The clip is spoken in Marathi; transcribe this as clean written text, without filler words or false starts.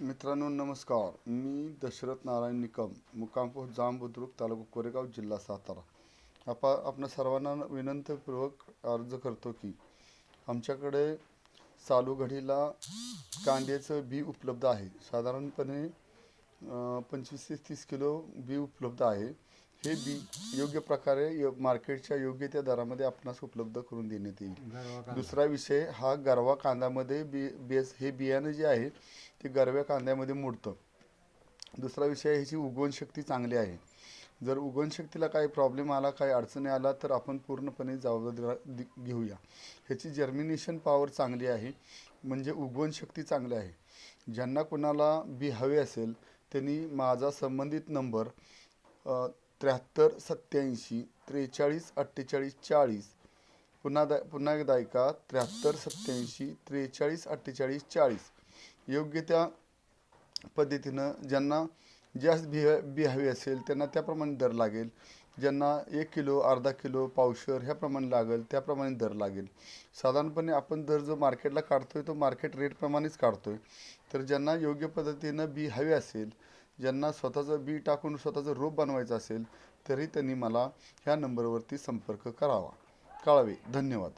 मित्रांनो नमस्कार. मी दशरथ नारायण निकम, मुक्काम पोस्ट जाम बुद्रुक, तालुका कोरेगाव, जिल्हा सातारा. आपणा सर्वांना विनंतीपूर्वक अर्ज करतो की आमच्याकडे चालू घडीला कांद्याचं बी उपलब्ध आहे. साधारणपणे 25 ते 30 किलो बी उपलब्ध आहे. हे बी योग्य प्रकारे मार्केटच्या योग्य त्या दरामध्ये आपणास उपलब्ध करून देण्यात येईल. दुसरा विषय हा गरवा कांद्यामध्ये हे बियाणं जे आहे ते गरव्या कांद्यामध्ये मोडतं. दुसरा विषय ह्याची उगवण शक्ती चांगली आहे. जर उगवण शक्तीला काही प्रॉब्लेम आला, काही अडचणी आला तर आपण पूर्णपणे जबाबदारी घेऊया. ह्याची जर्मिनेशन पॉवर चांगली आहे, म्हणजे उगवण शक्ती चांगली आहे. ज्यांना कोणाला बी हवे असेल त्यांनी माझा संबंधित नंबर 73 87 43 48 40 पुन्हा एकदा ऐका 73 87 43 48 40 योग्य त्या पद्धतीनं ज्यांना जास्त बी हवी असेल त्यांना त्याप्रमाणे दर लागेल. ज्यांना 1 किलो, अर्धा किलो, पावशर ह्याप्रमाणे लागेल त्याप्रमाणे दर लागेल. साधारणपणे आपण दर जो मार्केटला काढतोय तो मार्केट रेटप्रमाणेच काढतोय. तर ज्यांना योग्य पद्धतीनं बी हवे असेल, ज्यांना स्वतःचं बी टाकून स्वतःचं रोप बनवायचं असेल तरी त्यांनी मला ह्या नंबरवरती संपर्क करावा. कळावे. धन्यवाद.